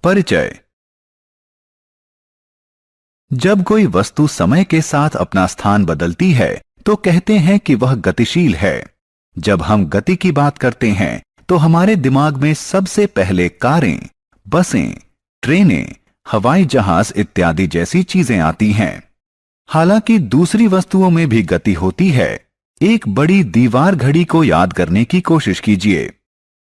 परिचय। जब कोई वस्तु समय के साथ अपना स्थान बदलती है तो कहते हैं कि वह गतिशील है। जब हम गति की बात करते हैं तो हमारे दिमाग में सबसे पहले कारें, बसें, ट्रेनें, हवाई जहाज इत्यादि जैसी चीजें आती हैं। हालांकि दूसरी वस्तुओं में भी गति होती है। एक बड़ी दीवार घड़ी को याद करने की कोशिश कीजिए।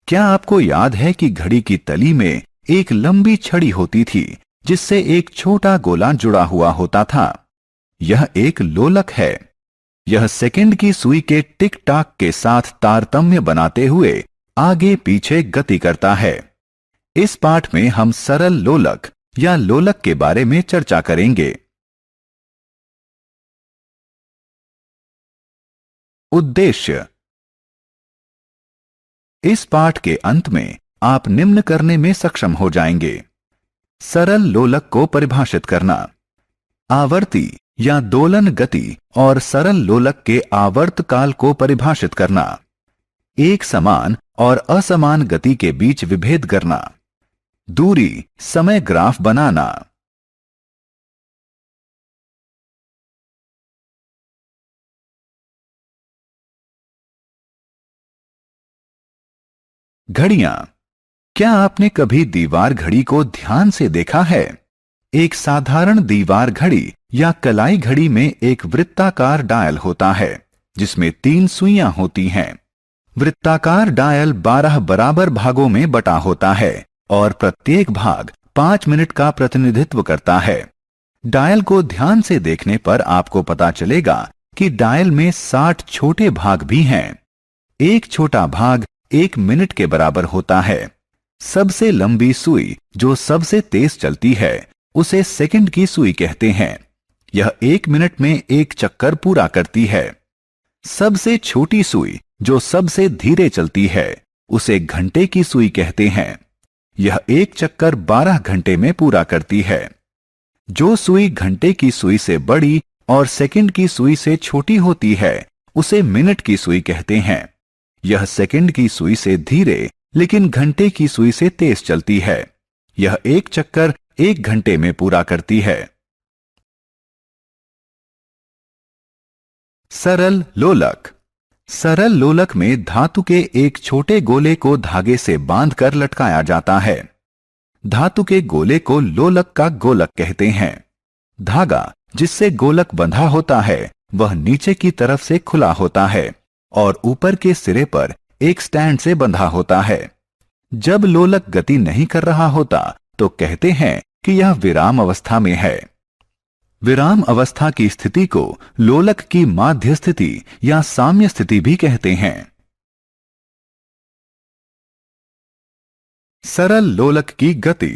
क्या आपको याद है कि घड़ी की तली में एक लंबी छड़ी होती थी जिससे एक छोटा गोला जुड़ा हुआ होता था? यह एक लोलक है। यह सेकंड की सुई के टिक टाक के साथ तारतम्य बनाते हुए आगे पीछे गति करता है। इस पाठ में हम सरल लोलक या लोलक के बारे में चर्चा करेंगे। उद्देश्य। इस पाठ के अंत में आप निम्न करने में सक्षम हो जाएंगे। सरल लोलक को परिभाषित करना, आवर्ती या दोलन गति और सरल लोलक के आवर्त काल को परिभाषित करना, एक समान और असमान गति के बीच विभेद करना, दूरी समय ग्राफ बनाना। घड़ियां। क्या आपने कभी दीवार घड़ी को ध्यान से देखा है? एक साधारण दीवार घड़ी या कलाई घड़ी में एक वृत्ताकार डायल होता है जिसमें 3 सुइयां होती हैं। वृत्ताकार डायल 12 बराबर भागों में बटा होता है और प्रत्येक भाग 5 मिनट का प्रतिनिधित्व करता है। डायल को ध्यान से देखने पर आपको पता चलेगा कि डायल में 60 छोटे भाग भी हैं। एक छोटा भाग 1 मिनट के बराबर होता है। सबसे लंबी सुई जो सबसे तेज चलती है उसे सेकंड की सुई कहते हैं। यह 1 मिनट में एक चक्कर पूरा करती है। सबसे छोटी सुई जो सबसे धीरे चलती है उसे घंटे की सुई कहते हैं। यह एक चक्कर 12 घंटे में पूरा करती है। जो सुई घंटे की सुई से बड़ी और सेकंड की सुई से छोटी होती है उसे मिनट की सुई कहते हैं। यह सेकंड की सुई से धीरे लेकिन घंटे की सुई से तेज चलती है। यह एक चक्कर 1 घंटे में पूरा करती है। सरल लोलक। सरल लोलक में धातु के एक छोटे गोले को धागे से बांधकर लटकाया जाता है। धातु के गोले को लोलक का गोलक कहते हैं। धागा जिससे गोलक बंधा होता है वह नीचे की तरफ से खुला होता है और ऊपर के सिरे पर एक स्टैंड से बंधा होता है। जब लोलक गति नहीं कर रहा होता तो कहते हैं कि यह विराम अवस्था में है। विराम अवस्था की स्थिति को लोलक की माध्य स्थिति या साम्य स्थिति भी कहते हैं। सरल लोलक की गति।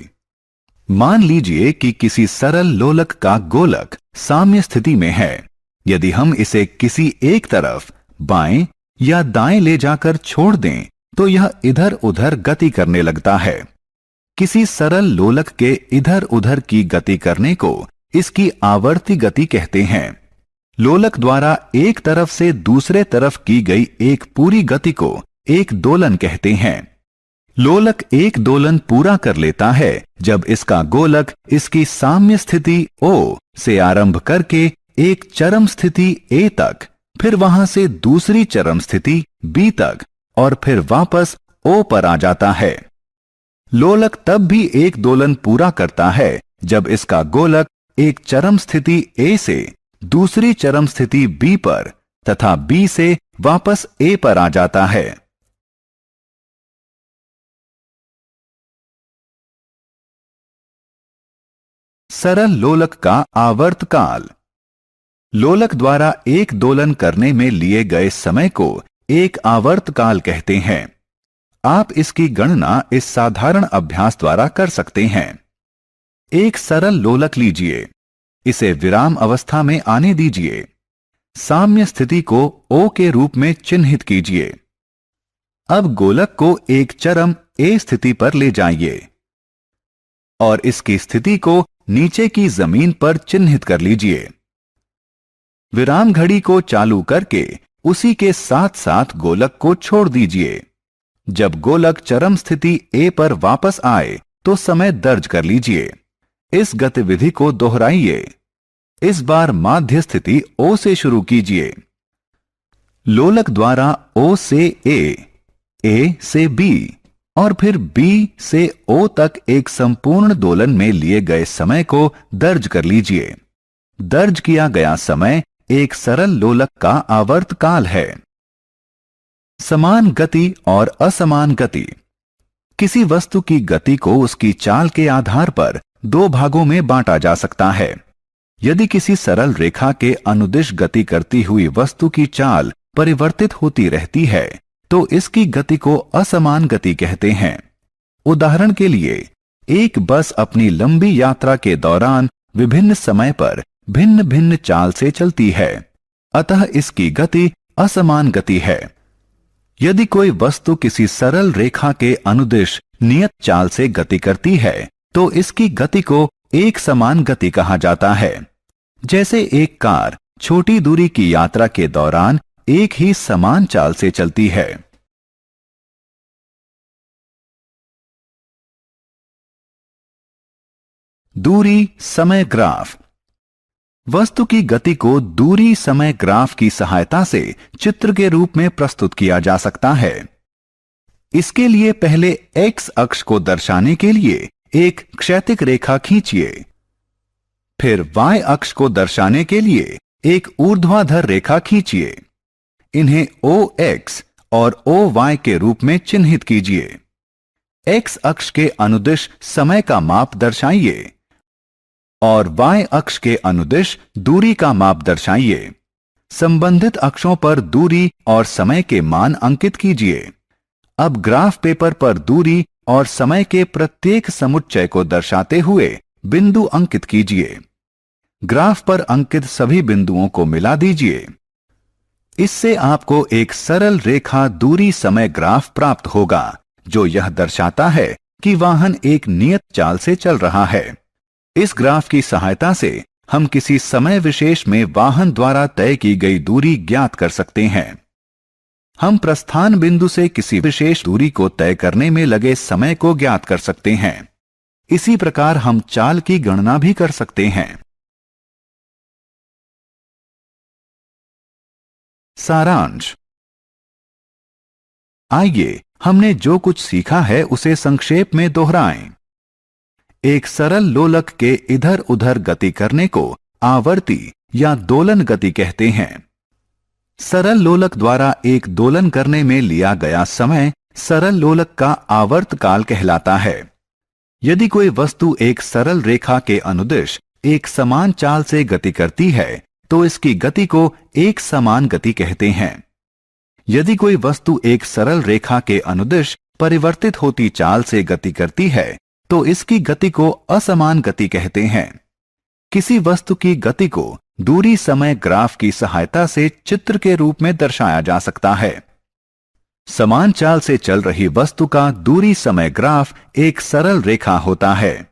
मान लीजिए कि किसी सरल लोलक का गोलक साम्य स्थिति में है। यदि हम इसे किसी एक तरफ बाएं या दाएं ले जाकर छोड़ दें तो यह इधर उधर गति करने लगता है। किसी सरल लोलक के इधर उधर की गति करने को इसकी आवर्ती गति कहते हैं। लोलक द्वारा एक तरफ से दूसरे तरफ की गई एक पूरी गति को एक दोलन कहते हैं। लोलक एक दोलन पूरा कर लेता है जब इसका गोलक इसकी साम्य स्थिति O से आरंभ करके एक चरम स्थिति A तक, फिर वहां से दूसरी चरम स्थिति B तक और फिर वापस O पर आ जाता है। लोलक तब भी एक दोलन पूरा करता है जब इसका गोलक एक चरम स्थिति A से दूसरी चरम स्थिति B पर तथा B से वापस A पर आ जाता है। सरल लोलक का आवर्त काल। लोलक द्वारा एक दोलन करने में लिए गए समय को एक आवर्त काल कहते हैं। आप इसकी गणना इस साधारण अभ्यास द्वारा कर सकते हैं। एक सरल लोलक लीजिए, इसे विराम अवस्था में आने दीजिए। साम्य स्थिति को O के रूप में चिन्हित कीजिए। अब गोलक को एक चरम A स्थिति पर ले जाइए और इसकी स्थिति को नीचे की जमीन पर चिन्हित कर लीजिए। विराम घड़ी को चालू करके उसी के साथ साथ गोलक को छोड़ दीजिए। जब गोलक चरम स्थिति A पर वापस आए तो समय दर्ज कर लीजिए। इस गतिविधि को दोहराइए। इस बार माध्य स्थिति O से शुरू कीजिए। लोलक द्वारा O से A से B और फिर B से O तक एक संपूर्ण दोलन में लिए गए समय को दर्ज कर लीजिए। दर्ज किया गया समय एक सरल लोलक का आवर्त काल है। समान गति और असमान गति। किसी वस्तु की गति को उसकी चाल के आधार पर दो भागों में बांटा जा सकता है। यदि किसी सरल रेखा के अनुदिश गति करती हुई वस्तु की चाल परिवर्तित होती रहती है तो इसकी गति को असमान गति कहते हैं। उदाहरण के लिए, एक बस अपनी लंबी यात्रा के दौरान विभिन्न समय पर भिन्न भिन्न चाल से चलती है, अतः इसकी गति असमान गति है। यदि कोई वस्तु किसी सरल रेखा के अनुदिश नियत चाल से गति करती है तो इसकी गति को एक समान गति कहा जाता है। जैसे एक कार छोटी दूरी की यात्रा के दौरान एक ही समान चाल से चलती है। दूरी समय ग्राफ। वस्तु की गति को दूरी समय ग्राफ की सहायता से चित्र के रूप में प्रस्तुत किया जा सकता है। इसके लिए पहले x अक्ष को दर्शाने के लिए एक क्षैतिज रेखा खींचिए। फिर y अक्ष को दर्शाने के लिए एक ऊर्ध्वाधर रेखा खींचिए। इन्हें OX और OY के रूप में चिन्हित कीजिए। x अक्ष के अनुदिश समय का माप दर्शाइए और y अक्ष के अनुदिश दूरी का माप दर्शाइए। संबंधित अक्षों पर दूरी और समय के मान अंकित कीजिए। अब ग्राफ पेपर पर दूरी और समय के प्रत्येक समुच्चय को दर्शाते हुए बिंदु अंकित कीजिए। ग्राफ पर अंकित सभी बिंदुओं को मिला दीजिए। इससे आपको एक सरल रेखा दूरी समय ग्राफ प्राप्त होगा जो यह दर्शाता है कि वाहन एक नियत चाल से चल रहा है। इस ग्राफ की सहायता से हम किसी समय विशेष में वाहन द्वारा तय की गई दूरी ज्ञात कर सकते हैं। हम प्रस्थान बिंदु से किसी विशेष दूरी को तय करने में लगे समय को ज्ञात कर सकते हैं। इसी प्रकार हम चाल की गणना भी कर सकते हैं। सारांश। आइए हमने जो कुछ सीखा है उसे संक्षेप में दोहराएं। एक सरल लोलक के इधर उधर गति करने को आवर्ती या दोलन गति कहते हैं। सरल लोलक द्वारा एक दोलन करने में लिया गया समय सरल लोलक का आवर्त काल कहलाता है। यदि कोई वस्तु एक सरल रेखा के अनुदिश एक समान चाल से गति करती है तो इसकी गति को एक समान गति कहते हैं। यदि कोई वस्तु एक सरल रेखा के अनुदिश परिवर्तित होती चाल से गति करती है तो इसकी गति को असमान गति कहते हैं। किसी वस्तु की गति को दूरी समय ग्राफ की सहायता से चित्र के रूप में दर्शाया जा सकता है। समान चाल से चल रही वस्तु का दूरी समय ग्राफ एक सरल रेखा होता है।